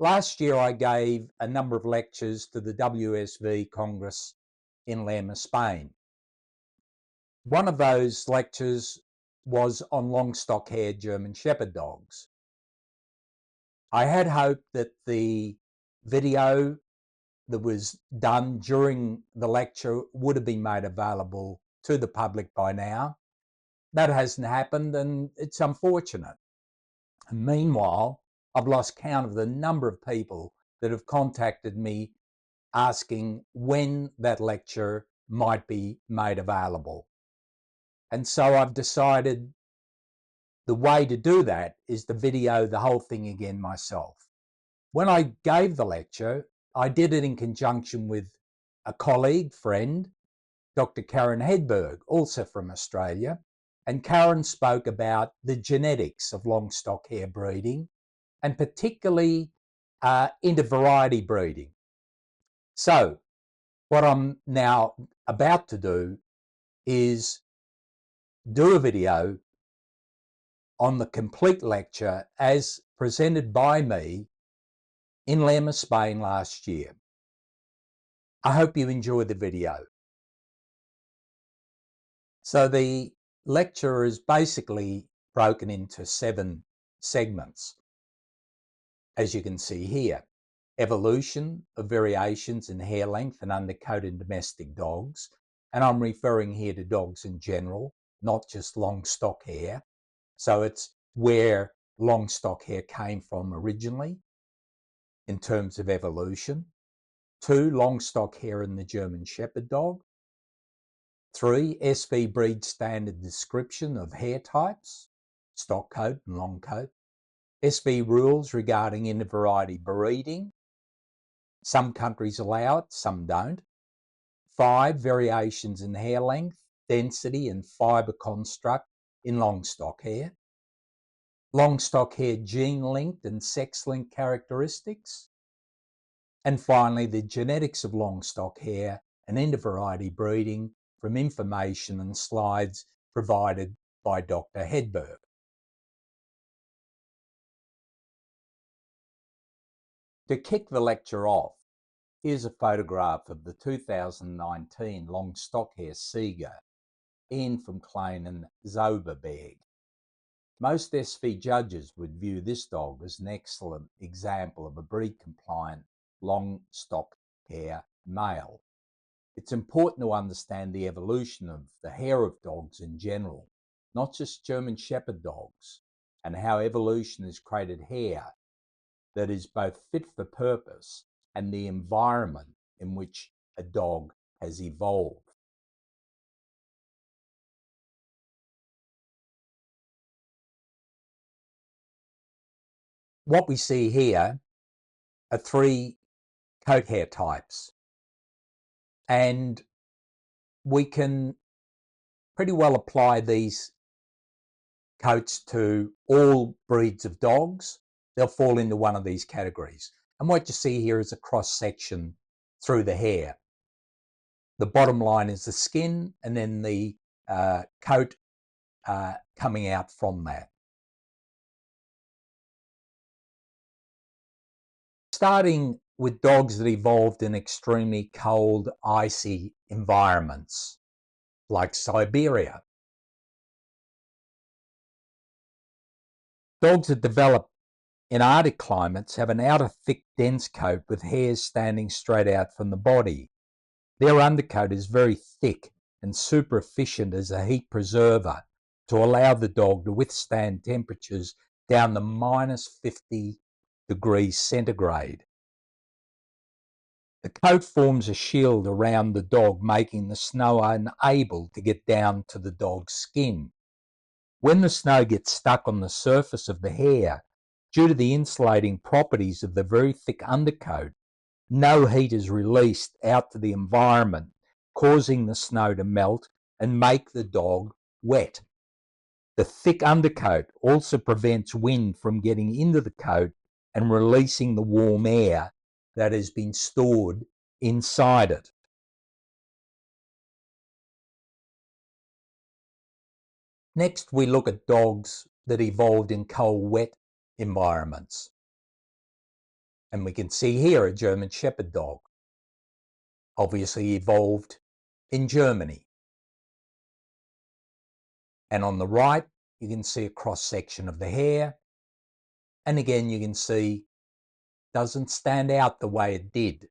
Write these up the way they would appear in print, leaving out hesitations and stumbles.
Last year I gave a number of lectures to the WUSV Congress in Lerma, Spain. One of those lectures was on long stock-haired German Shepherd dogs. I had hoped that the video that was done during the lecture would have been made available to the public by now. That hasn't happened, and it's unfortunate. And meanwhile, I've lost count of the number of people that have contacted me asking when that lecture might be made available. And so I've decided the way to do that is to video the whole thing again myself. When I gave the lecture, I did it in conjunction with a colleague, friend, Dr. Karen Hedberg, also from Australia. And Karen spoke about the genetics of long stock hair breeding, and particularly inter-variety breeding. So what I'm now about to do is do a video on the complete lecture as presented by me in Lerma, Spain last year. I hope you enjoy the video. So the lecture is basically broken into 7 segments, as you can see here. Evolution of variations in hair length and undercoat in domestic dogs, and I'm referring here to dogs in general, not just long stock hair. So it's where long stock hair came from originally in terms of evolution. 2, long stock hair in the German Shepherd dog. 3, SV breed standard description of hair types, stock coat and long coat. SV rules regarding inter-variety breeding. Some countries allow it, some don't. 5, variations in hair length, density and fibre construct in long stock hair. Long stock hair gene-linked and sex-linked characteristics. And finally, the genetics of long stock hair and inter-variety breeding from information and slides provided by Dr. Hedberg. To kick the lecture off, here's a photograph of the 2019 long stock hair Sieger, Ian from Klein and Zoberberg. Most SV judges would view this dog as an excellent example of a breed-compliant long stock hair male. It's important to understand the evolution of the hair of dogs in general, not just German Shepherd dogs, and how evolution has created hair that is both fit for purpose and the environment in which a dog has evolved. What we see here are 3 coat hair types, and we can pretty well apply these coats to all breeds of dogs. They'll fall into one of these categories. And what you see here is a cross section through the hair. The bottom line is the skin, and then the coat coming out from that. Starting with dogs that evolved in extremely cold, icy environments, like Siberia. Dogs that develop in Arctic climates have an outer thick, dense coat with hairs standing straight out from the body. Their undercoat is very thick and super efficient as a heat preserver to allow the dog to withstand temperatures down to -50 degrees centigrade. The coat forms a shield around the dog, making the snow unable to get down to the dog's skin. When the snow gets stuck on the surface of the hair, due to the insulating properties of the very thick undercoat, no heat is released out to the environment, causing the snow to melt and make the dog wet. The thick undercoat also prevents wind from getting into the coat and releasing the warm air that has been stored inside it. Next, we look at dogs that evolved in cold, wet environments. And we can see here a German Shepherd dog, obviously evolved in Germany. And on the right, you can see a cross section of the hair. And again, you can see doesn't stand out the way it did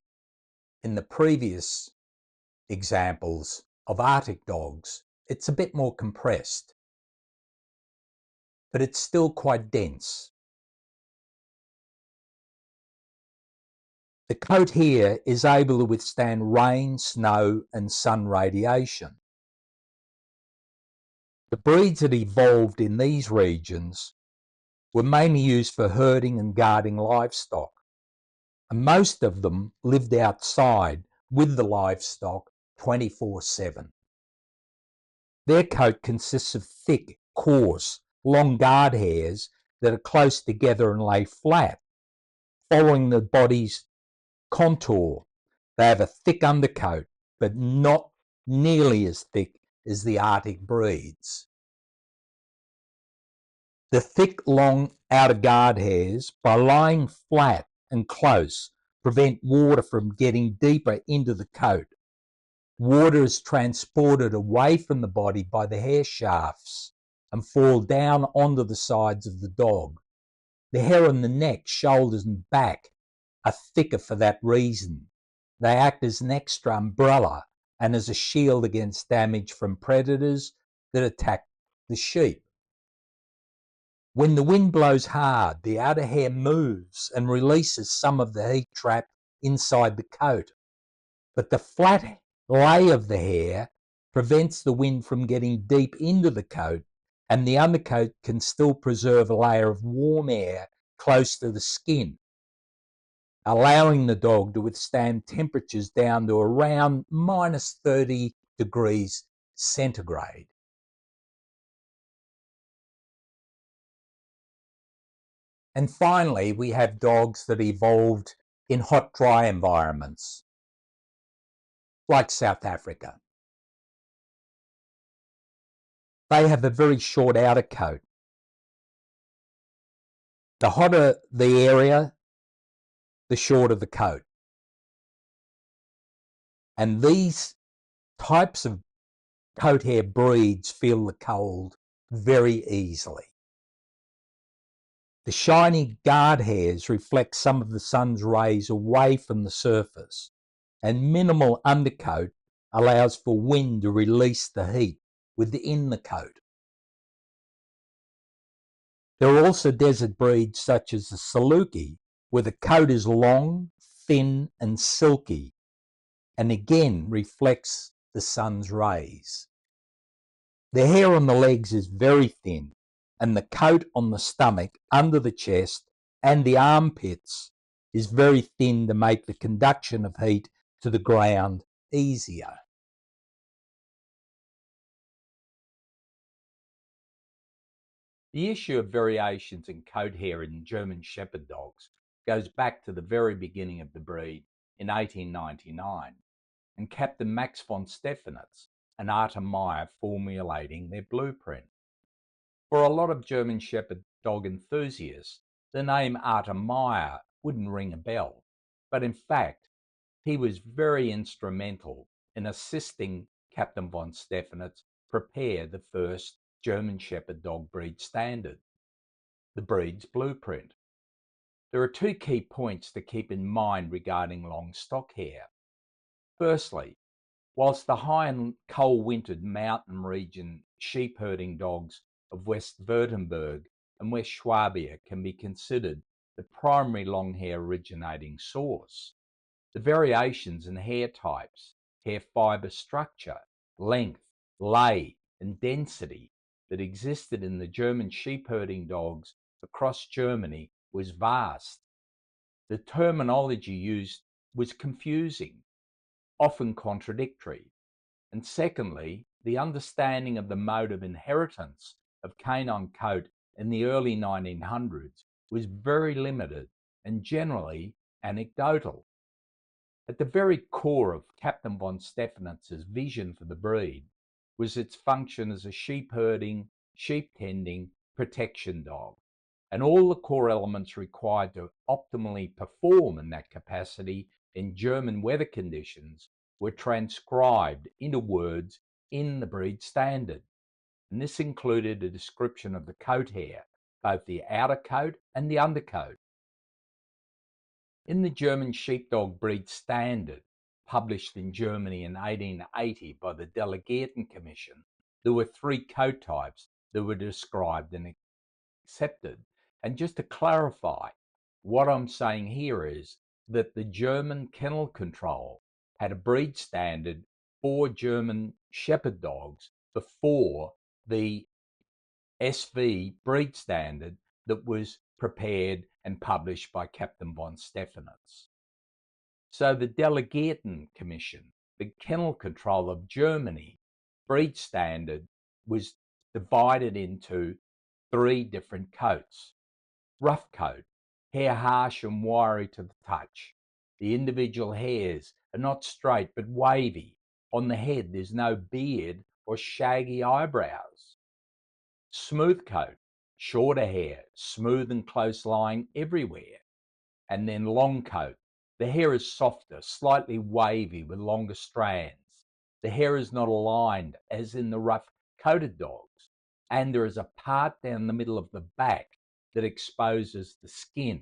in the previous examples of Arctic dogs. It's a bit more compressed, but it's still quite dense. The coat here is able to withstand rain, snow, and sun radiation. The breeds that evolved in these regions were mainly used for herding and guarding livestock, and most of them lived outside with the livestock 24/7. Their coat consists of thick, coarse, long guard hairs that are close together and lay flat, following the body's contour. They have a thick undercoat, but not nearly as thick as the Arctic breeds. The thick, long outer guard hairs, by lying flat and close, prevent water from getting deeper into the coat. Water is transported away from the body by the hair shafts and fall down onto the sides of the dog. The hair on the neck, shoulders, and back are thicker for that reason. They act as an extra umbrella and as a shield against damage from predators that attack the sheep. When the wind blows hard, the outer hair moves and releases some of the heat trapped inside the coat. But the flat lay of the hair prevents the wind from getting deep into the coat, and the undercoat can still preserve a layer of warm air close to the skin, allowing the dog to withstand temperatures down to around minus 30 degrees centigrade. And finally, we have dogs that evolved in hot, dry environments, like South Africa. They have a very short outer coat. The hotter the area, the shorter the coat. And these types of coat hair breeds feel the cold very easily. The shiny guard hairs reflect some of the sun's rays away from the surface, and minimal undercoat allows for wind to release the heat within the coat. There are also desert breeds such as the Saluki, where the coat is long, thin, and silky, and again reflects the sun's rays. The hair on the legs is very thin, and the coat on the stomach, under the chest, and the armpits is very thin to make the conduction of heat to the ground easier. The issue of variations in coat hair in German Shepherd dogs goes back to the very beginning of the breed in 1899, and Captain Max von Stephanitz and Arthur Meyer formulating their blueprint. For a lot of German Shepherd dog enthusiasts, the name Arthur Meyer wouldn't ring a bell, but in fact, he was very instrumental in assisting Captain von Stephanitz prepare the first German Shepherd dog breed standard, the breed's blueprint. There are two key points to keep in mind regarding long stock hair. Firstly, whilst the high and cold-wintered mountain region sheep herding dogs of West Württemberg and West Schwabia can be considered the primary long hair originating source, the variations in hair types, hair fibre structure, length, lay, and density that existed in the German sheep herding dogs across Germany was vast. The terminology used was confusing, often contradictory. And secondly, the understanding of the mode of inheritance of canine coat in the early 1900s was very limited and generally anecdotal. At the very core of Captain von Stephanitz's vision for the breed was its function as a sheep herding, sheep tending protection dog. and all the core elements required to optimally perform in that capacity in German weather conditions were transcribed into words in the breed standard. And this included a description of the coat hair, both the outer coat and the undercoat. In the German Sheepdog Breed Standard, published in Germany in 1880 by the Delegierten Commission, there were 3 coat types that were described and accepted. And just to clarify, what I'm saying here is that the German Kennel Control had a breed standard for German Shepherd dogs before the SV breed standard that was prepared and published by Captain von Stephanitz. So the Delegierten Commission, the Kennel Control of Germany breed standard, was divided into 3 different coats. Rough coat, hair harsh and wiry to the touch. The individual hairs are not straight but wavy. On the head there's no beard or shaggy eyebrows. Smooth coat, shorter hair, smooth and close lying everywhere. And then long coat. The hair is softer, slightly wavy with longer strands. The hair is not aligned as in the rough coated dogs. And there is a part down the middle of the back that exposes the skin,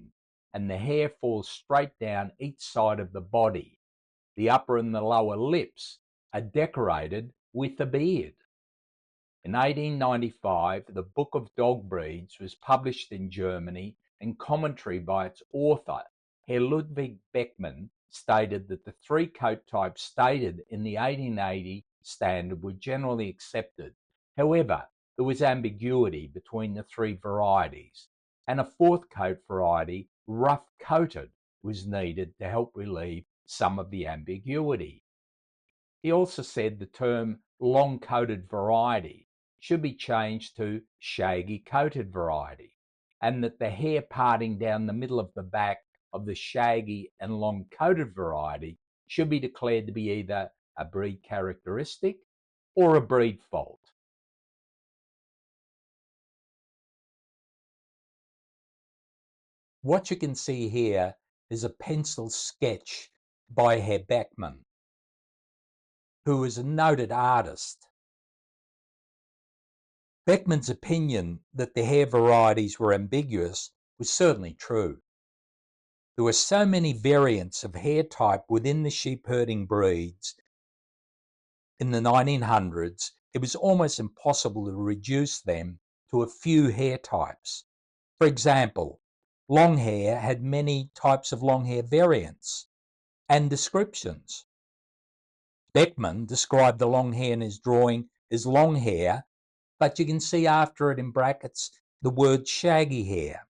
and the hair falls straight down each side of the body. The upper and the lower lips are decorated with a beard. In 1895, the Book of Dog Breeds was published in Germany, and commentary by its author, Herr Ludwig Beckmann, stated that the 3 coat types stated in the 1880 standard were generally accepted. However, there was ambiguity between the 3 varieties, and a 4th coat variety, rough coated, was needed to help relieve some of the ambiguity. He also said the term long-coated variety should be changed to shaggy coated variety, and that the hair parting down the middle of the back of the shaggy and long coated variety should be declared to be either a breed characteristic or a breed fault. What you can see here is a pencil sketch by Herr Beckmann, who is a noted artist. Beckmann's opinion that the hair varieties were ambiguous was certainly true. There were so many variants of hair type within the sheep herding breeds in the 1900s, it was almost impossible to reduce them to a few hair types. For example, long hair had many types of long hair variants and descriptions. Beckmann described the long hair in his drawing as long hair, but you can see after it in brackets the word shaggy hair.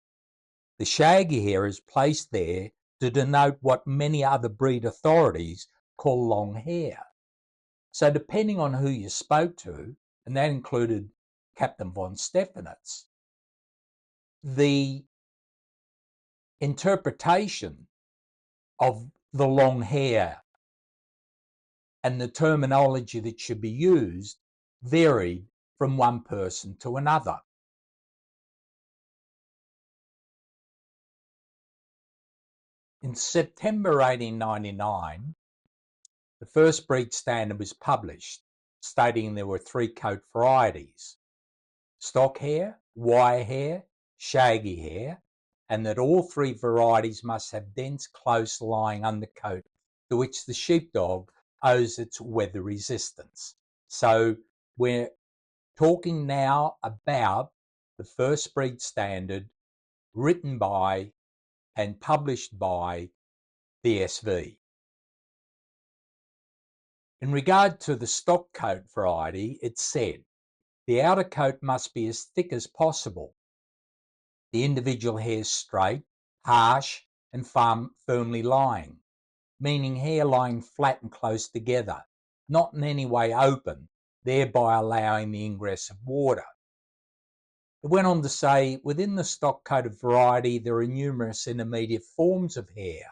The shaggy hair is placed there to denote what many other breed authorities call long hair. So depending on who you spoke to, and that included Captain von Stephanitz, the interpretation of the long hair and the terminology that should be used varied from one person to another. In September 1899, the first breed standard was published, stating there were 3 coat varieties: stock hair, wire hair, shaggy hair, and that all 3 varieties must have dense, close lying undercoat to which the sheepdog owes its weather resistance. So we're talking now about the first breed standard written by and published by the SV. In regard to the stock coat variety, it said, the outer coat must be as thick as possible. The individual hairs straight, harsh, and firmly lying, meaning hair lying flat and close together, not in any way open, thereby allowing the ingress of water. It went on to say, within the stock coated variety, there are numerous intermediate forms of hair.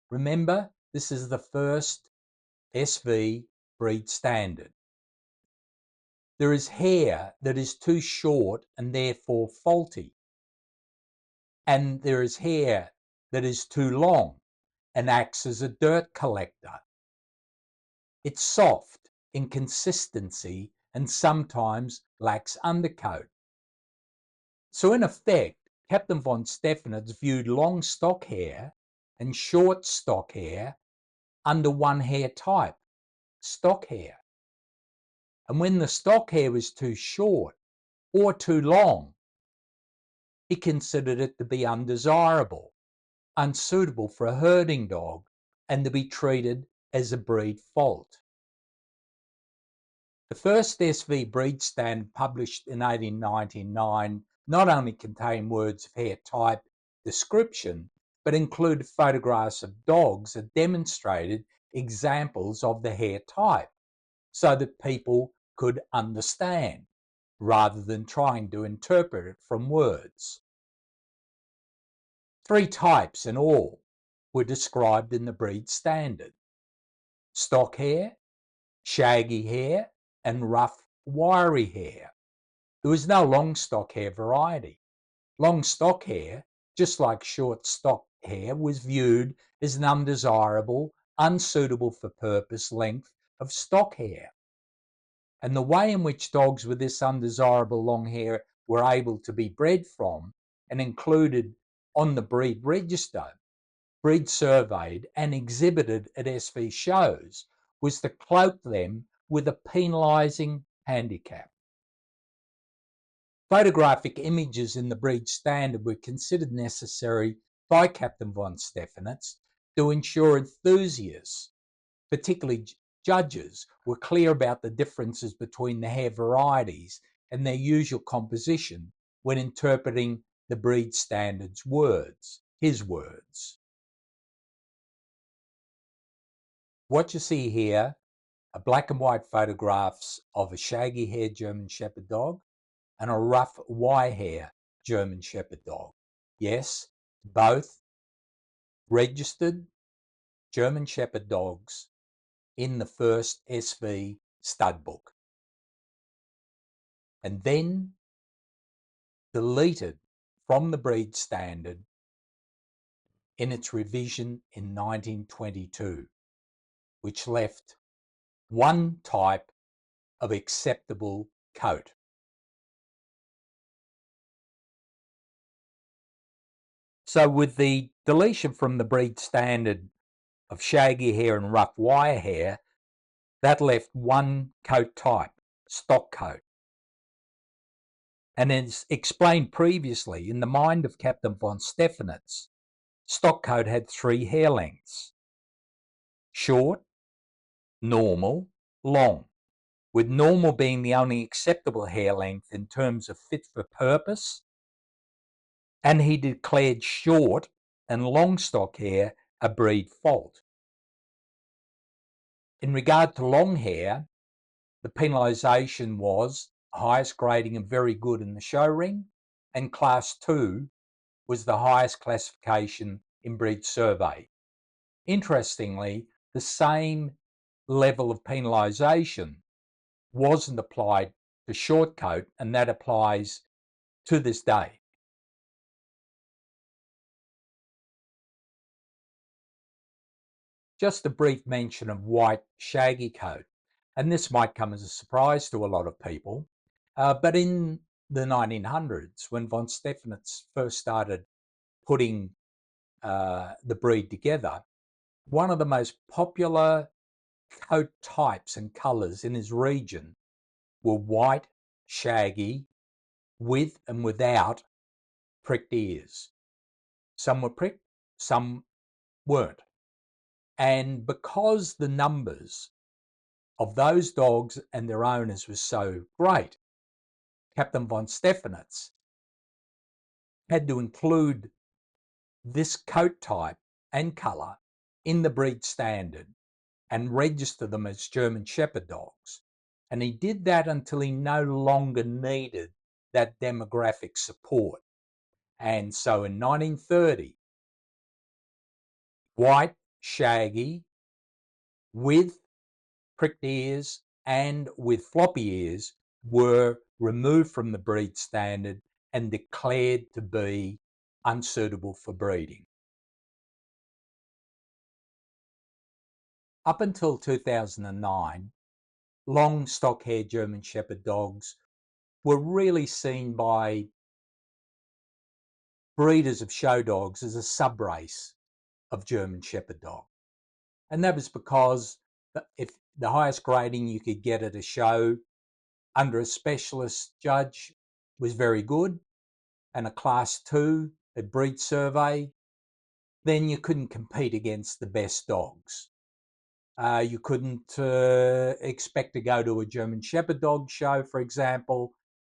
Remember, this is the first SV breed standard. There is hair that is too short and therefore faulty. and there is hair that is too long and acts as a dirt collector. It's soft in consistency and sometimes lacks undercoat. So in effect, Captain von Stephanitz viewed long stock hair and short stock hair under one hair type, stock hair. And when the stock hair was too short or too long, he considered it to be undesirable, unsuitable for a herding dog, and to be treated as a breed fault. The first SV breed standard, published in 1899, not only contained words of hair type description, but included photographs of dogs that demonstrated examples of the hair type so that people could understand rather than trying to interpret it from words. 3 types in all were described in the breed standard: stock hair, shaggy hair, and rough, wiry hair. There was no long stock hair variety. Long stock hair, just like short stock hair, was viewed as an undesirable, unsuitable for purpose length of stock hair. And the way in which dogs with this undesirable long hair were able to be bred from and included on the breed register, breed surveyed and exhibited at SV shows, was to cloak them with a penalising handicap. Photographic images in the breed standard were considered necessary by Captain von Stephanitz to ensure enthusiasts, particularly judges, were clear about the differences between the hair varieties and their usual composition when interpreting the breed standard's words, his words. What you see here are black and white photographs of a shaggy haired German Shepherd dog and a rough wire hair German Shepherd dog. Yes, both registered German Shepherd dogs in the first SV stud book, and then deleted from the breed standard in its revision in 1922, which left one type of acceptable coat. So with the deletion from the breed standard of shaggy hair and rough wire hair, that left one coat type, stock coat. And as explained previously, in the mind of Captain von Stephanitz, stock coat had 3 hair lengths: short, normal, long, with normal being the only acceptable hair length in terms of fit for purpose, and he declared short and long stock hair a breed fault. In regard to long hair, the penalisation was highest grading of very good in the show ring, and class 2 was the highest classification in breed survey. Interestingly, the same level of penalisation wasn't applied to short coat, and that applies to this day. Just a brief mention of white shaggy coat, and this might come as a surprise to a lot of people, but in the 1900s, when von Stephanitz first started putting the breed together, one of the most popular coat types and colours in his region were white, shaggy, with and without pricked ears. Some were pricked, some weren't. And because the numbers of those dogs and their owners was so great, Captain von Stephanitz had to include this coat type and colour in the breed standard and register them as German Shepherd dogs. And he did that until he no longer needed that demographic support. And so in 1930, white, shaggy, with pricked ears and with floppy ears were removed from the breed standard and declared to be unsuitable for breeding. Up until 2009, long stock-haired German Shepherd dogs were really seen by breeders of show dogs as a sub-race of German Shepherd dog. And that was because if the highest grading you could get at a show under a specialist judge was very good and a class 2 at breed survey, then you couldn't compete against the best dogs. You couldn't expect to go to a German Shepherd dog show, for example,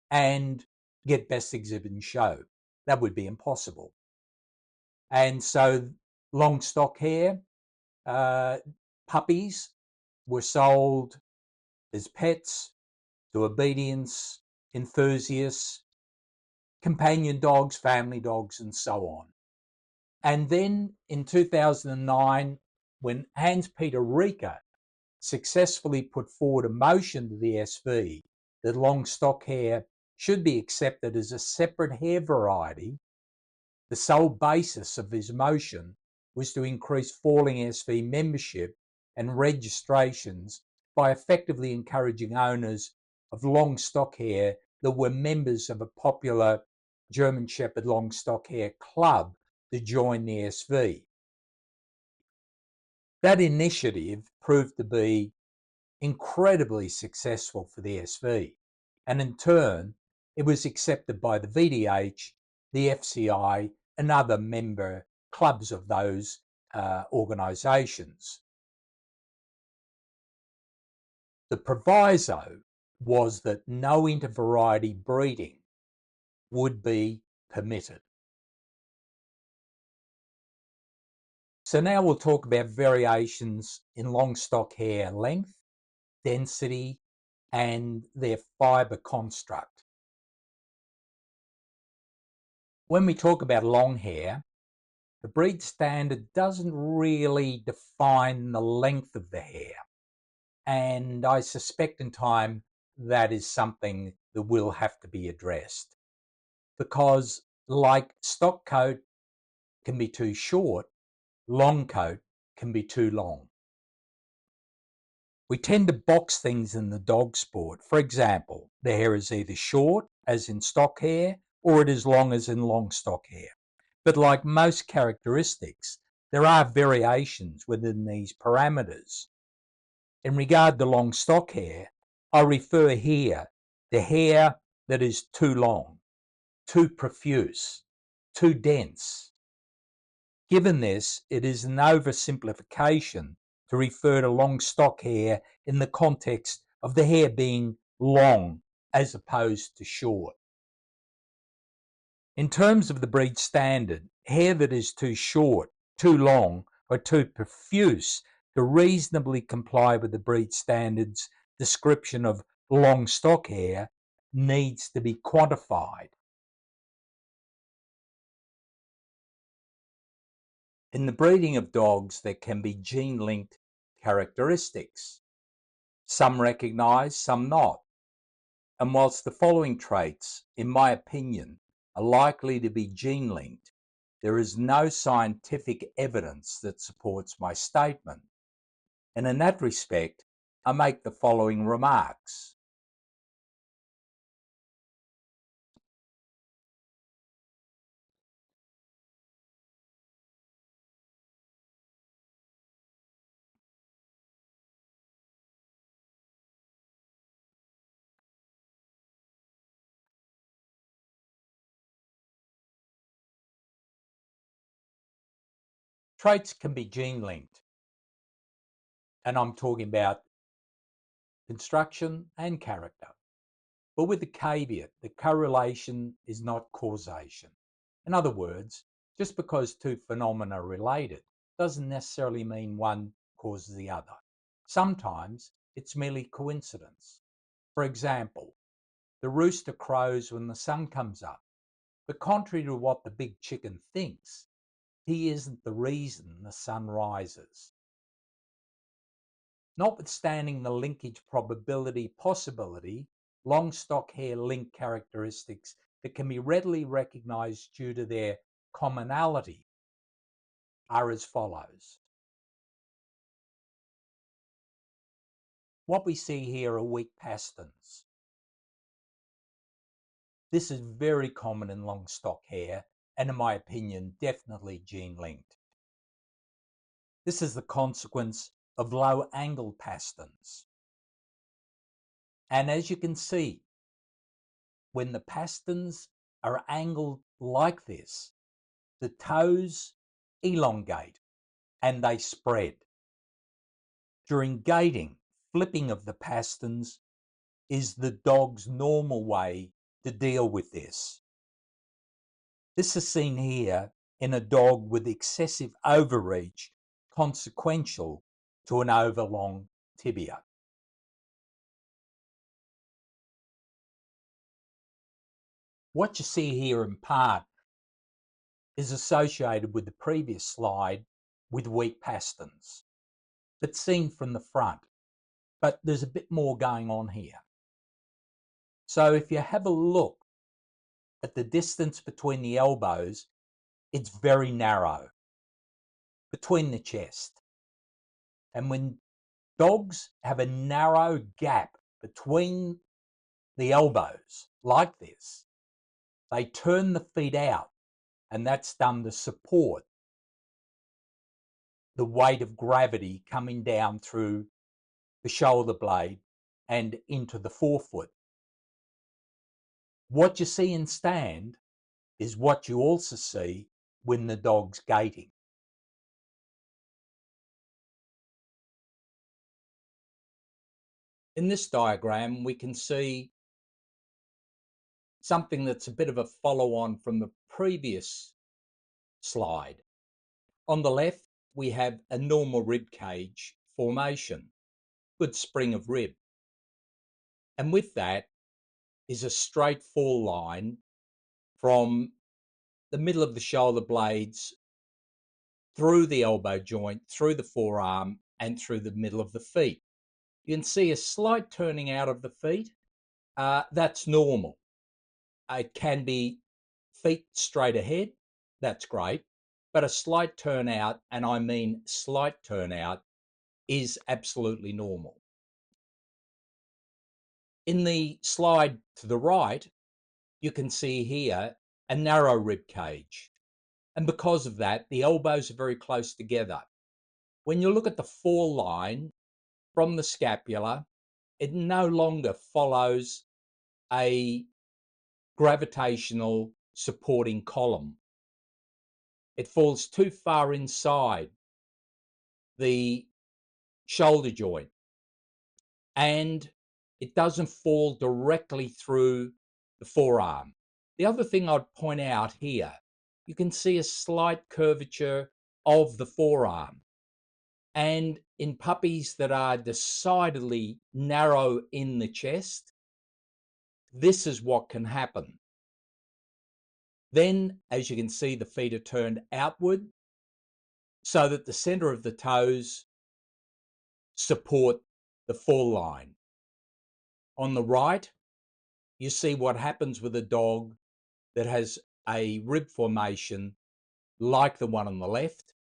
and get best exhibit in show. That would be impossible. And so long stock hair puppies were sold as pets to obedience enthusiasts, companion dogs, family dogs, and so on. And then in 2009, when Hans-Peter Rieker successfully put forward a motion to the SV that long stock hair should be accepted as a separate hair variety, the sole basis of his motion was to increase falling SV membership and registrations by effectively encouraging owners of long stock hair that were members of a popular German Shepherd long stock hair club to join the SV. That initiative proved to be incredibly successful for the SV, and in turn it was accepted by the VDH, the FCI, and other member clubs of those organisations. The proviso was that no intervariety breeding would be permitted. So now we'll talk about variations in long stock hair length, density, and their fibre construct. When we talk about long hair, the breed standard doesn't really define the length of the hair. And I suspect in time that is something that will have to be addressed. Because like stock coat can be too short, long coat can be too long. We tend to box things in the dog sport. For example, the hair is either short, as in stock hair, or it is long, as in long stock hair. But like most characteristics, there are variations within these parameters. In regard to long stock hair, I refer here to hair that is too long, too profuse, too dense. Given this, it is an oversimplification to refer to long stock hair in the context of the hair being long as opposed to short. In terms of the breed standard, hair that is too short, too long, or too profuse to reasonably comply with the breed standard's description of long stock hair needs to be quantified. In the breeding of dogs, there can be gene-linked characteristics. Some recognised, some not. And whilst the following traits, in my opinion, are likely to be gene-linked, there is no scientific evidence that supports my statement. And in that respect, I make the following remarks. Traits can be gene-linked, and I'm talking about construction and character, but with the caveat that correlation is not causation. In other words, just because two phenomena are related doesn't necessarily mean one causes the other. Sometimes it's merely coincidence. For example, the rooster crows when the sun comes up, but contrary to what the big chicken thinks, he isn't the reason the sun rises. Notwithstanding the linkage probability possibility, long stock hair link characteristics that can be readily recognized due to their commonality are as follows. What we see here are weak pasterns. This is very common in long stock hair, and in my opinion, definitely gene-linked. This is the consequence of low angle pasterns. And as you can see, when the pasterns are angled like this, the toes elongate and they spread. During gaiting, flipping of the pasterns is the dog's normal way to deal with this. This is seen here in a dog with excessive overreach, consequential to an overlong tibia. What you see here in part is associated with the previous slide with weak pasterns, but seen from the front. But there's a bit more going on here. So if you have a look at the distance between the elbows, it's very narrow between the chest. And when dogs have a narrow gap between the elbows like this, they turn the feet out, and that's done to support the weight of gravity coming down through the shoulder blade and into the forefoot. What you see in stand is what you also see when the dog's gaiting. In this diagram, we can see something that's a bit of a follow-on from the previous slide. On the left, we have a normal rib cage formation, good spring of rib. And with that is a straight fall line from the middle of the shoulder blades through the elbow joint, through the forearm, and through the middle of the feet. You can see a slight turning out of the feet. That's normal. It can be feet straight ahead. That's great. But a slight turnout, and I mean slight turnout, is absolutely normal. In the slide to the right, you can see here a narrow rib cage. And because of that, the elbows are very close together. When you look at the fall line from the scapula, it no longer follows a gravitational supporting column. It falls too far inside the shoulder joint, and it doesn't fall directly through the forearm. The other thing I'd point out here, you can see a slight curvature of the forearm. And in puppies that are decidedly narrow in the chest, this is what can happen. Then, as you can see, the feet are turned outward so that the center of the toes support the fall line. On the right, you see what happens with a dog that has a rib formation like the one on the left,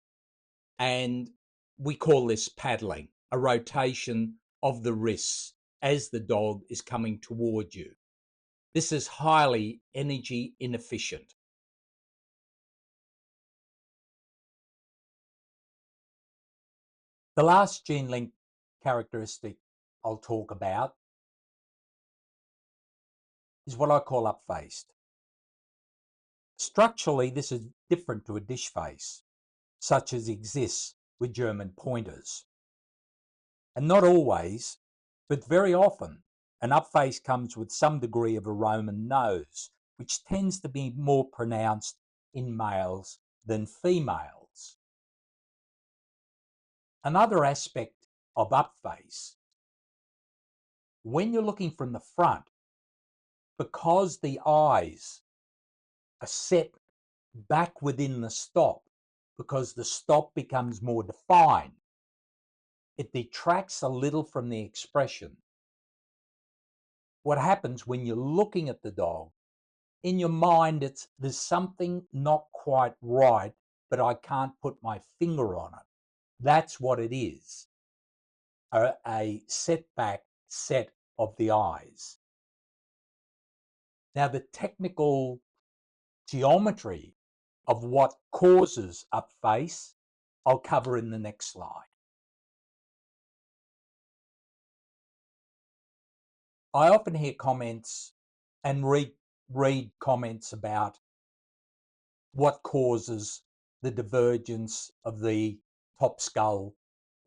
and we call this paddling, a rotation of the wrists as the dog is coming toward you. This is highly energy inefficient. The last gene link characteristic I'll talk about is what I call up-faced. Structurally, this is different to a dish face, such as exists with German pointers. And not always, but very often, an up-face comes with some degree of a Roman nose, which tends to be more pronounced in males than females. Another aspect of up-face, when you're looking from the front, because the eyes are set back within the stop, because the stop becomes more defined, it detracts a little from the expression. What happens when you're looking at the dog in your mind there's something not quite right, but I can't put my finger on it. That's what it is, a setback set of the eyes. Now, the technical geometry of what causes upface, I'll cover in the next slide. I often hear comments and read comments about what causes the divergence of the top skull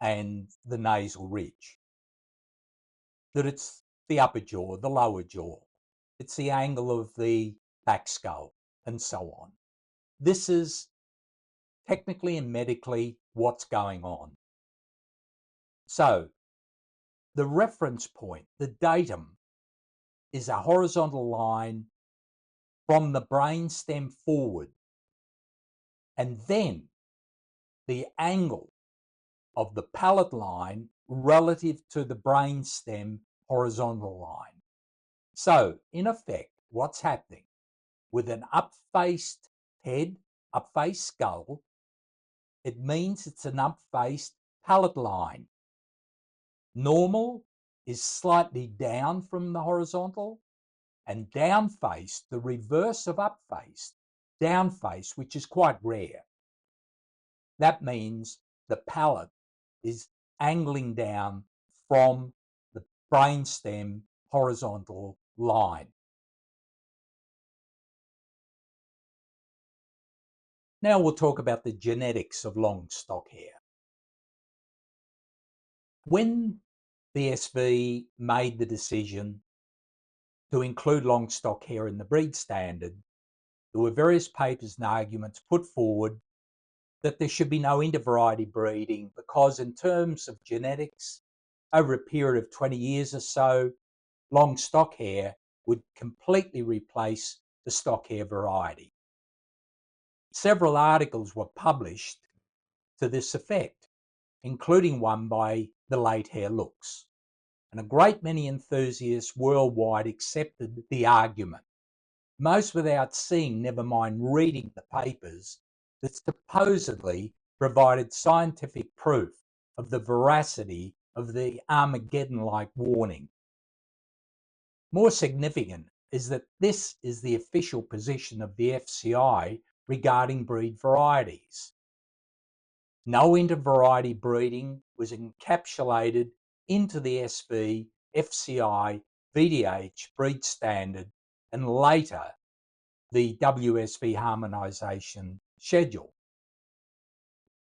and the nasal ridge. That it's the upper jaw, the lower jaw, it's the angle of the back skull, and so on. This is technically and medically what's going on. So the reference point, the datum, is a horizontal line from the brainstem forward, and then the angle of the palate line relative to the brainstem horizontal line. So in effect, what's happening with an up-faced head, up-faced skull, it means it's an up-faced palate line. Normal is slightly down from the horizontal, and down-faced, the reverse of up-faced, down-faced, which is quite rare. That means the palate is angling down from the brainstem horizontal line. Now we'll talk about the genetics of long stock hair. When the SV made the decision to include long stock hair in the breed standard, there were various papers and arguments put forward that there should be no inter-variety breeding because in terms of genetics, over a period of 20 years or so, long stock hair would completely replace the stock hair variety. Several articles were published to this effect, including one by the late Hair Looks, and a great many enthusiasts worldwide accepted the argument, most without seeing, never mind reading, the papers that supposedly provided scientific proof of the veracity of the Armageddon-like warning. More significant is that this is the official position of the FCI regarding breed varieties. No inter-variety breeding was encapsulated into the SV, FCI, VDH breed standard, and later the WSV harmonisation schedule.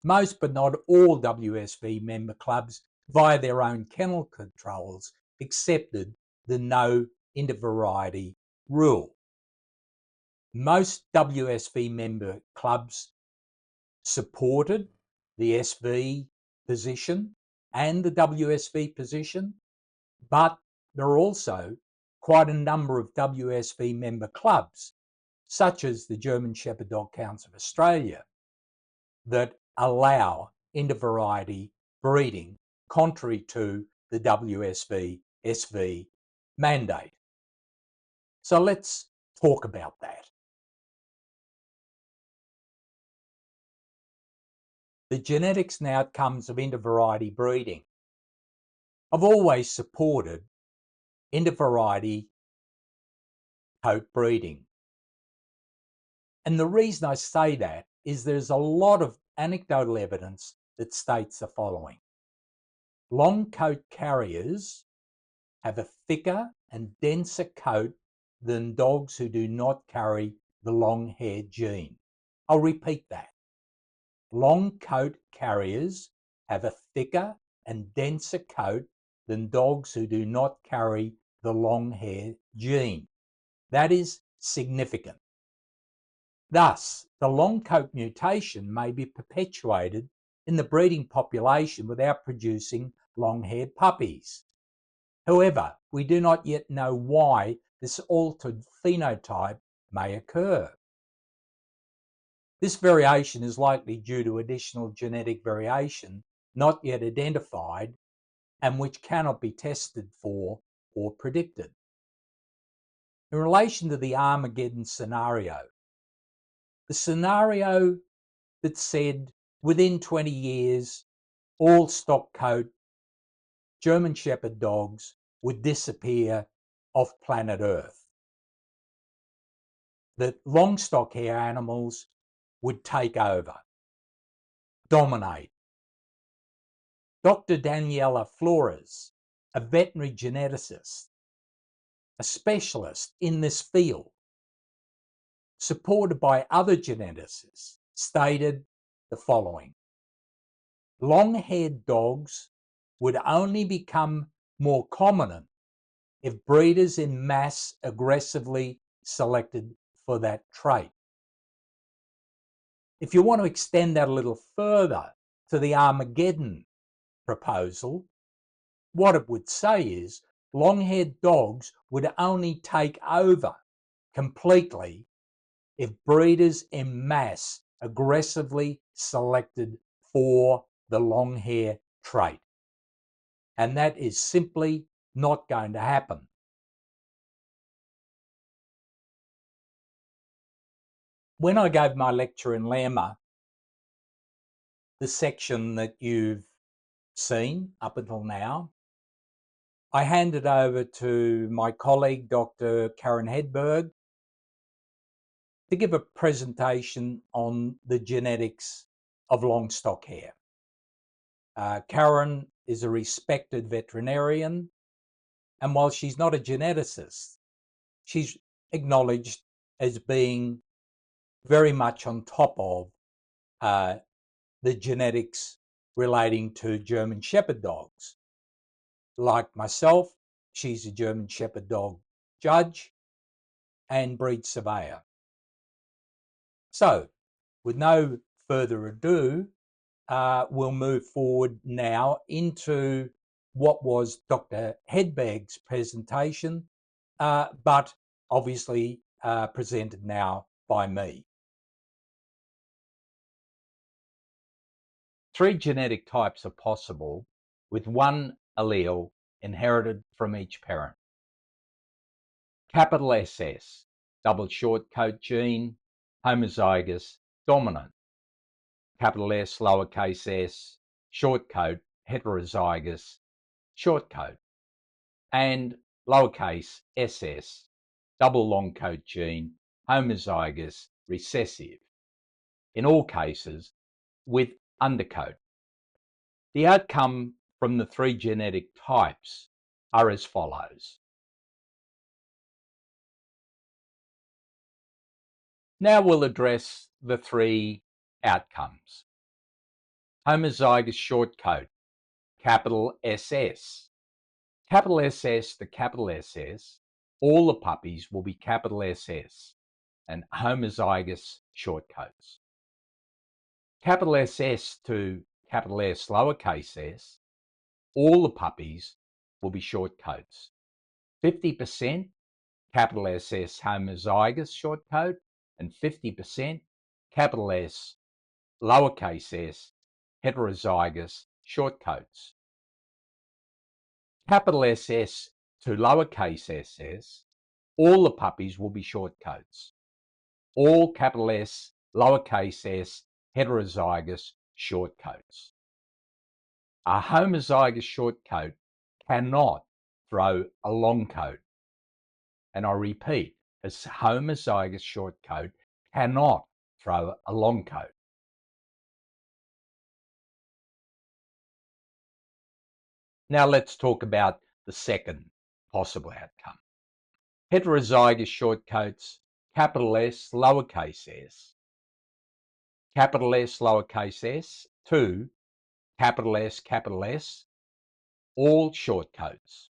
Most but not all WSV member clubs, via their own kennel controls, accepted the no inter-variety rule. Most WSV member clubs supported the SV position and the WSV position, but there are also quite a number of WSV member clubs, such as the German Shepherd Dog Council of Australia, that allow inter-variety breeding contrary to the WSV SV mandate. So let's talk about that. The genetics and outcomes of inter-variety breeding. I've always supported inter-variety coat breeding. And the reason I say that is there's a lot of anecdotal evidence that states the following. Long coat carriers have a thicker and denser coat than dogs who do not carry the long hair gene. I'll repeat that. Long coat carriers have a thicker and denser coat than dogs who do not carry the long hair gene. That is significant. Thus, the long coat mutation may be perpetuated in the breeding population without producing long-haired puppies. However, we do not yet know why this altered phenotype may occur. This variation is likely due to additional genetic variation not yet identified and which cannot be tested for or predicted. in relation to the Armageddon scenario, the scenario that said within 20 years, all stock coat German Shepherd dogs would disappear off planet Earth, that long stock hair animals would take over, dominate. Dr. Daniela Flores, a veterinary geneticist, a specialist in this field, supported by other geneticists, stated the following: long-haired dogs would only become more common if breeders in mass aggressively selected for that trait. If you want to extend that a little further to the Armageddon proposal, what it would say is long-haired dogs would only take over completely if breeders en masse aggressively selected for the long hair trait. And that is simply not going to happen. When I gave my lecture in Lerma, the section that you've seen up until now, I handed over to my colleague, Dr. Karen Hedberg, to give a presentation on the genetics of long stock hair. Karen is a respected veterinarian, and while she's not a geneticist, she's acknowledged as being very much on top of the genetics relating to German Shepherd dogs. Like myself, she's a German Shepherd dog judge and breed surveyor. So, with no further ado, we'll move forward now into what was Dr. Hedberg's presentation, but obviously presented now by me. 3 genetic types are possible with one allele inherited from each parent. Capital SS, double short coat gene, homozygous, dominant. Capital S, lowercase s, short coat, heterozygous, short coat. And lowercase ss, double long coat gene, homozygous, recessive. In all cases, with undercoat. The outcome from the 3 genetic types are as follows. Now we'll address the 3 outcomes. Homozygous short coat, capital SS. Capital SS to capital SS, all the puppies will be capital SS and homozygous short coats. Capital SS to capital S lowercase s, all the puppies will be short coats. 50% capital SS homozygous short coat and 50% capital S lowercase s heterozygous short coats. Capital SS to lowercase ss, all the puppies will be short coats. All capital S lowercase s heterozygous short coats. A homozygous short coat cannot throw a long coat. And I repeat, a homozygous short coat cannot throw a long coat. Now let's talk about the second possible outcome. Heterozygous short coats, capital S, lowercase s. Capital S, lowercase s, to capital S, all short coats.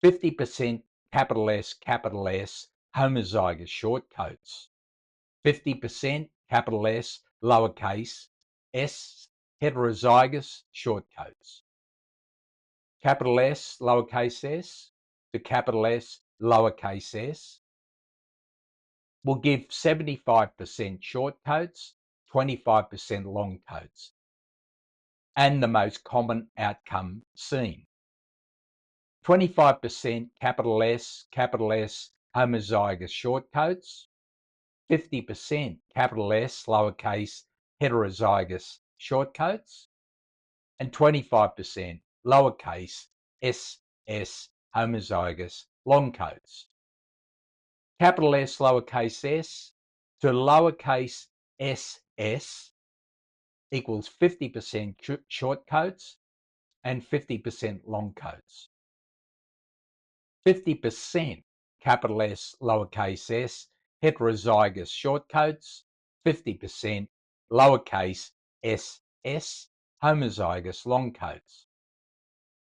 50% capital S, homozygous short coats. 50% capital S, lowercase s, heterozygous short coats. Capital S, lowercase s to capital S, lowercase s will give 75% short coats, 25% long coats, and the most common outcome seen. 25% capital S homozygous short coats, 50% capital S lowercase heterozygous short coats, and 25% lowercase SS homozygous long coats. Capital S lowercase s to lowercase ss equals 50% short coats and 50% long coats. 50% capital S lowercase s heterozygous short coats, 50% lowercase ss homozygous long coats.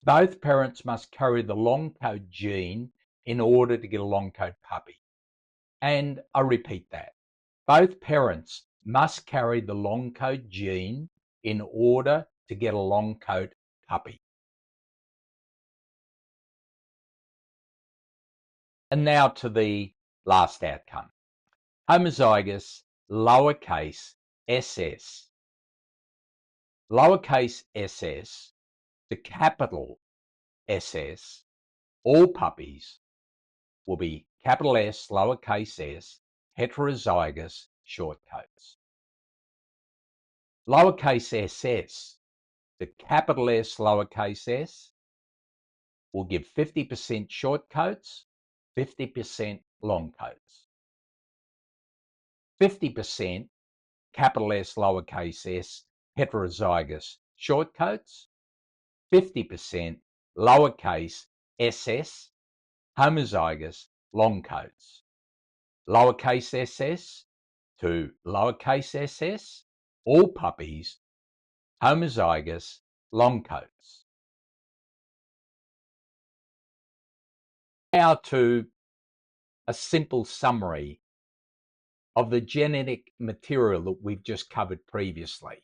Both parents must carry the long coat gene in order to get a long coat puppy. And I repeat that. Both parents must carry the long coat gene in order to get a long coat puppy. And now to the last outcome. Homozygous lowercase ss. Lowercase ss to capital SS, all puppies will be capital S lowercase s heterozygous short coats. Lowercase ss to capital S lowercase s will give 50% short coats, 50% long coats. 50% capital S lowercase s heterozygous short coats, 50% lowercase ss homozygous long coats. Lowercase ss to lowercase ss, all puppies, homozygous long coats. Now to a simple summary of the genetic material that we've just covered previously.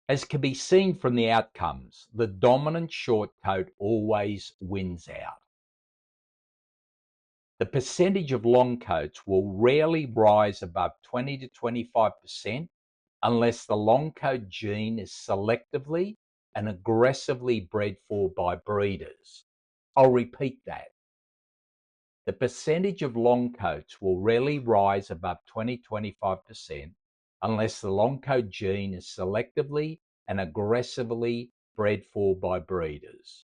As can be seen from the outcomes, the dominant short coat always wins out. The percentage of long coats will rarely rise above 20 to 25% unless the long coat gene is selectively and aggressively bred for by breeders. I'll repeat that. The percentage of long coats will rarely rise above 20-25% unless the long coat gene is selectively and aggressively bred for by breeders.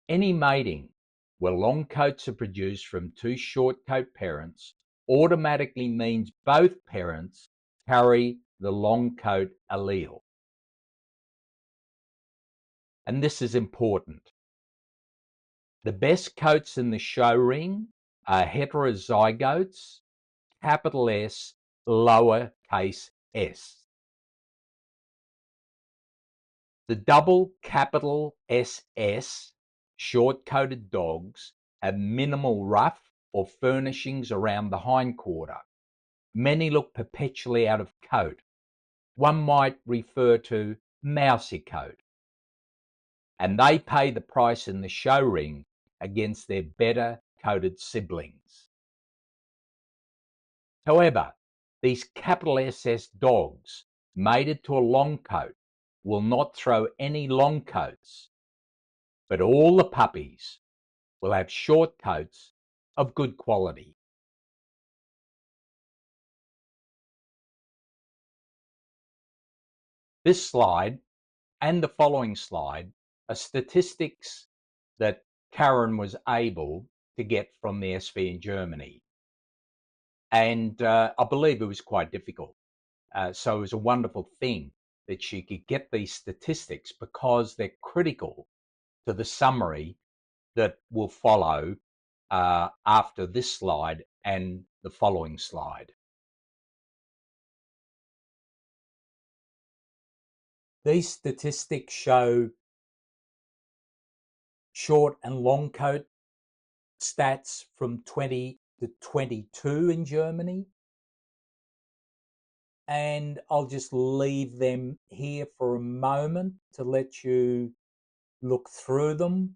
Any mating where long coats are produced from two short coat parents automatically means both parents carry the long coat allele. And this is important. The best coats in the show ring are heterozygotes, capital S, lowercase s. The double capital SS short-coated dogs have minimal ruff or furnishings around the hindquarter. Many look perpetually out of coat. One might refer to mousy coat. And they pay the price in the show ring against their better coated siblings. However, these capital SS dogs mated to a long coat will not throw any long coats, but all the puppies will have short coats of good quality. This slide and the following slide are statistics that Karen was able to get from the SV in Germany. And I believe it was quite difficult. So it was a wonderful thing that she could get these statistics because they're critical to the summary that will follow after this slide and the following slide. These statistics show short and long coat stats from 20 to 22 in Germany. And I'll just leave them here for a moment to let you look through them.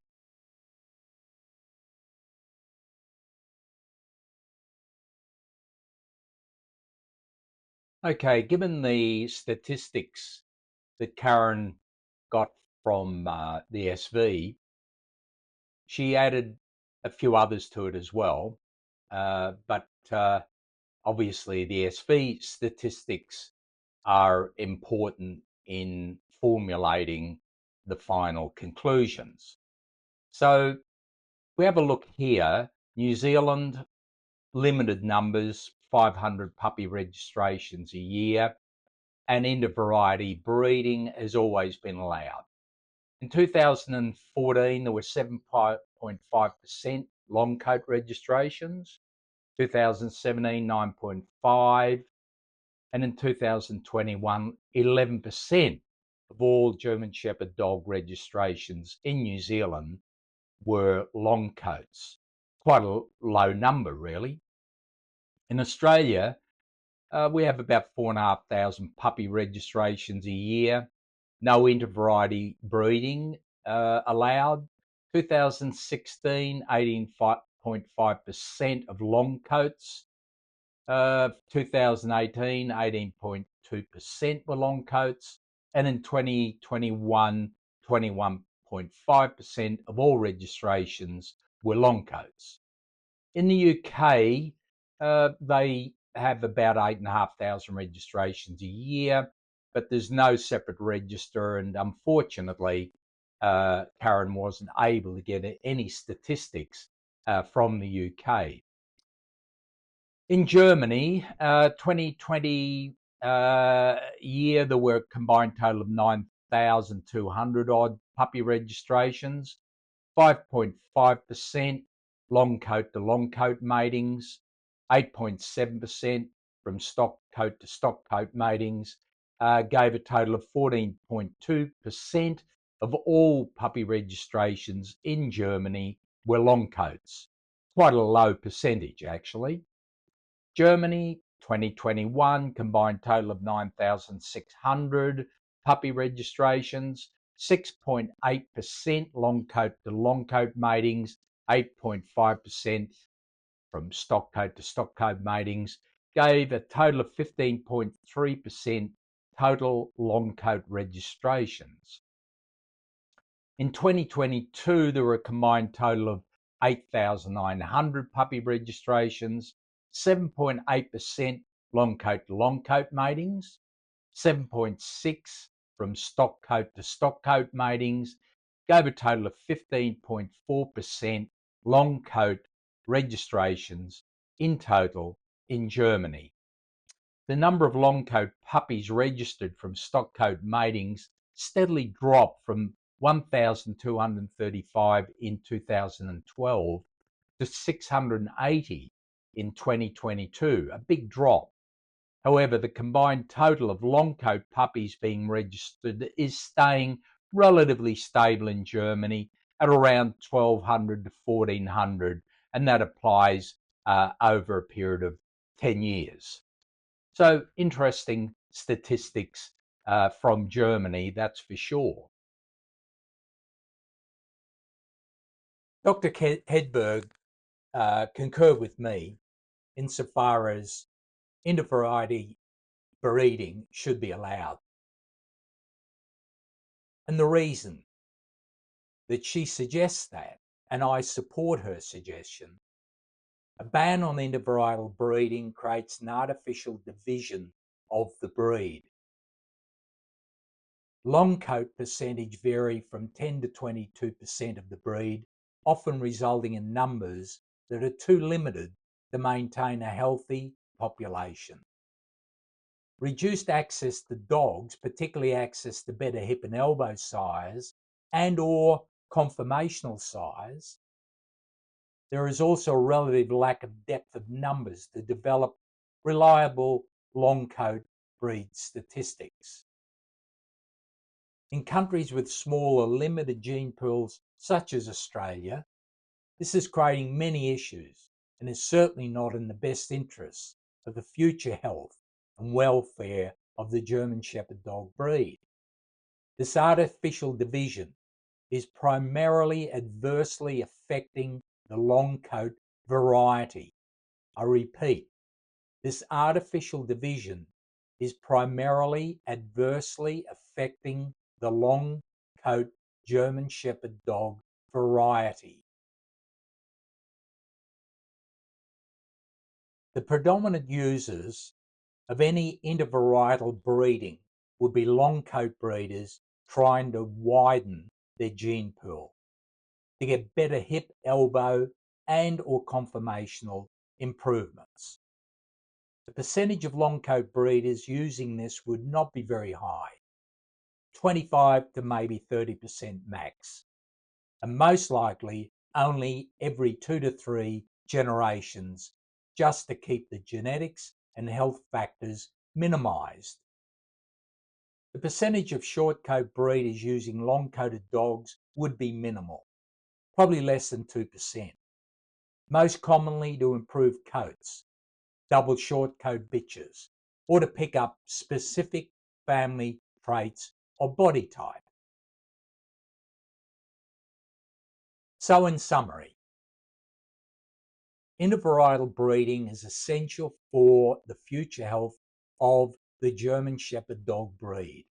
Okay, given the statistics that Karen got from the SV, she added a few others to it as well. But obviously the SV statistics are important in formulating the final conclusions. So we have a look here. New Zealand, limited numbers, 500 puppy registrations a year, and inter-variety breeding has always been allowed. In 2014, there were 7.5% long coat registrations, 2017, 9.5%, and in 2021, 11% of all German Shepherd dog registrations in New Zealand were long coats. Quite a low number, really. In Australia, we have about 4,500 puppy registrations a year. No inter-variety breeding allowed. 2016, 18.5% of long coats. 2018, 18.2% were long coats. And in 2021, 21.5% of all registrations were long coats. In the UK, they have about 8,500 registrations a year, but there's no separate register, and unfortunately, Karen wasn't able to get any statistics from the UK. In Germany, 2020 year, there were a combined total of 9,200 odd puppy registrations, 5.5% long coat to long coat matings, 8.7% from stock coat to stock coat matings, gave a total of 14.2% of all puppy registrations in Germany were long coats. Quite a low percentage, actually. Germany, 2021, combined total of 9,600 puppy registrations, 6.8% long coat to long coat matings, 8.5% from stock coat to stock coat matings, gave a total of 15.3% total long coat registrations. In 2022, there were a combined total of 8,900 puppy registrations, 7.8% long coat to long coat matings, 7.6% from stock coat to stock coat matings, gave a total of 15.4% long coat registrations in total in Germany. The number of long coat puppies registered from stock coat matings steadily dropped from 1,235 in 2012 to 680 in 2022, a big drop. However, the combined total of long coat puppies being registered is staying relatively stable in Germany at around 1,200 to 1,400, and that applies over a period of 10 years. So interesting statistics from Germany, that's for sure. Dr. Hedberg concurred with me insofar as inter-variety breeding should be allowed. And the reason that she suggests that, and I support her suggestion, a ban on intervarietal breeding creates an artificial division of the breed. Long coat percentage vary from 10 to 22% of the breed, often resulting in numbers that are too limited to maintain a healthy population. Reduced access to dogs, particularly access to better hip and elbow size and or conformational size. There is also a relative lack of depth of numbers to develop reliable long coat breed statistics. In countries with smaller limited gene pools such as Australia, this is creating many issues and is certainly not in the best interests of the future health and welfare of the German Shepherd dog breed. This artificial division is primarily adversely affecting the long coat variety. I repeat, this artificial division is primarily adversely affecting the long coat German Shepherd dog variety. The predominant users of any intervarietal breeding would be long coat breeders trying to widen their gene pool to get better hip, elbow, and or conformational improvements. The percentage of long coat breeders using this would not be very high, 25 to maybe 30% max, and most likely only every 2 to 3 generations, just to keep the genetics and health factors minimized. The percentage of short coat breeders using long coated dogs would be minimal, probably less than 2%, most commonly to improve coats, double short coat bitches, or to pick up specific family traits or body type. So in summary, intervarietal breeding is essential for the future health of the German Shepherd dog breed,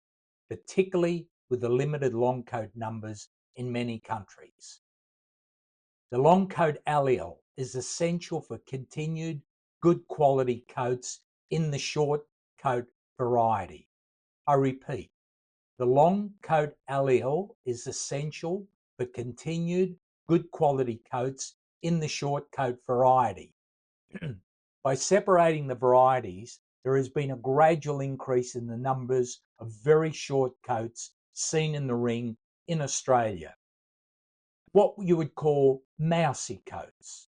particularly with the limited long coat numbers in many countries. The long coat allele is essential for continued good quality coats in the short coat variety. I repeat, the long coat allele is essential for continued good quality coats in the short coat variety. By separating the varieties, there has been a gradual increase in the numbers of very short coats seen in the ring in Australia, what you would call mousy coats.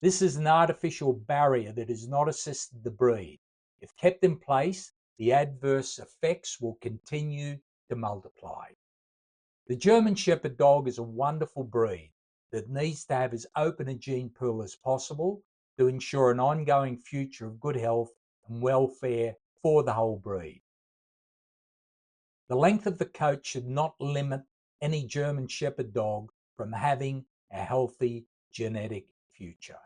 This is an artificial barrier that has not assisted the breed. If kept in place, the adverse effects will continue to multiply. The German Shepherd dog is a wonderful breed that needs to have as open a gene pool as possible to ensure an ongoing future of good health and welfare for the whole breed. The length of the coat should not limit any German Shepherd dog from having a healthy genetic future.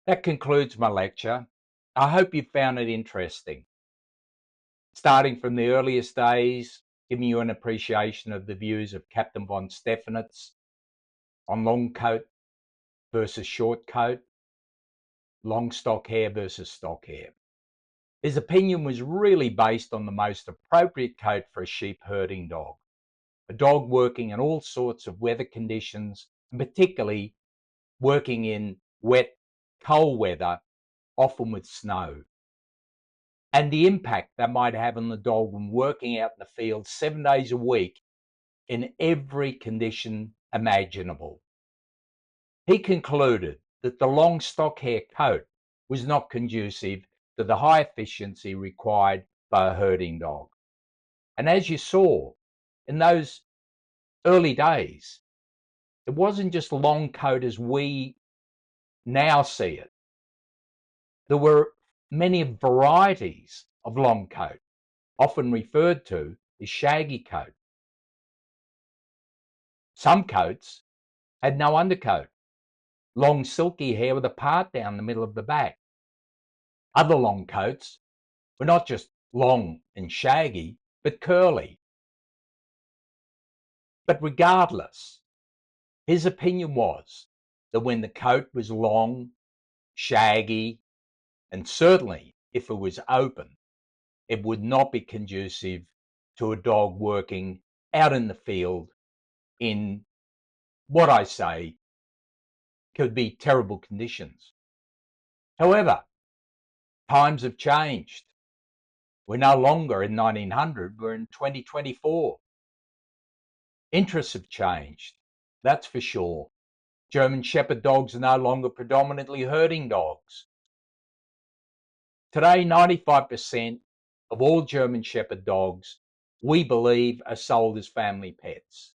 That concludes my lecture. I hope you found it interesting. Starting from the earliest days, giving you an appreciation of the views of Captain von Stephanitz on long coat versus short coat, long stock hair versus stock hair. His opinion was really based on the most appropriate coat for a sheep herding dog, a dog working in all sorts of weather conditions, and particularly working in wet, cold weather, often with snow, and the impact that might have on the dog when working out in the field 7 days a week in every condition imaginable. He concluded that the long stock hair coat was not conducive to the high efficiency required by a herding dog. And as you saw in those early days, it wasn't just long coat as we now see it. There were many varieties of long coat, often referred to as shaggy coat. Some coats had no undercoat, long silky hair with a part down the middle of the back. Other long coats were not just long and shaggy, but curly. But regardless, his opinion was that when the coat was long, shaggy, and certainly if it was open, it would not be conducive to a dog working out in the field in what I say could be terrible conditions. However, times have changed. We're no longer in 1900, we're in 2024. Interests have changed, that's for sure. German Shepherd dogs are no longer predominantly herding dogs. Today, 95% of all German Shepherd dogs, we believe, are sold as family pets.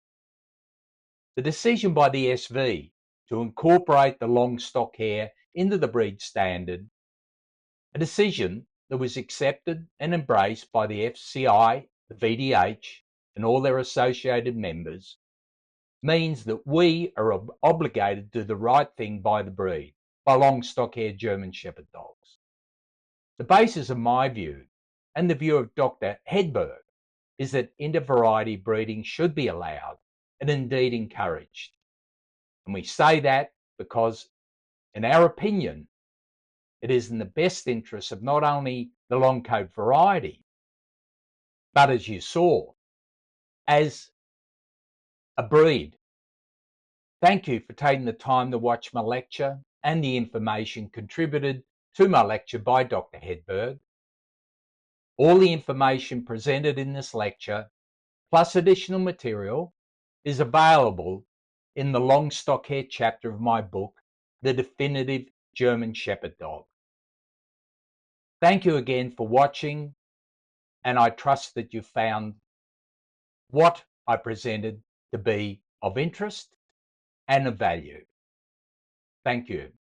The decision by the SV to incorporate the long stock hair into the breed standard, a decision that was accepted and embraced by the FCI, the VDH, and all their associated members, means that we are obligated to do the right thing by the breed, by long stock hair German Shepherd dogs. The basis of my view and the view of Dr. Hedberg is that inter-variety breeding should be allowed and indeed encouraged. And we say that because, in our opinion, it is in the best interest of not only the long coat variety, but as you saw, as a breed. Thank you for taking the time to watch my lecture and the information contributed to my lecture by Dr. Hedberg. All the information presented in this lecture, plus additional material, is available in the long stock hair chapter of my book, The Definitive German Shepherd Dog. Thank you again for watching, and I trust that you found what I presented to be of interest and of value. Thank you.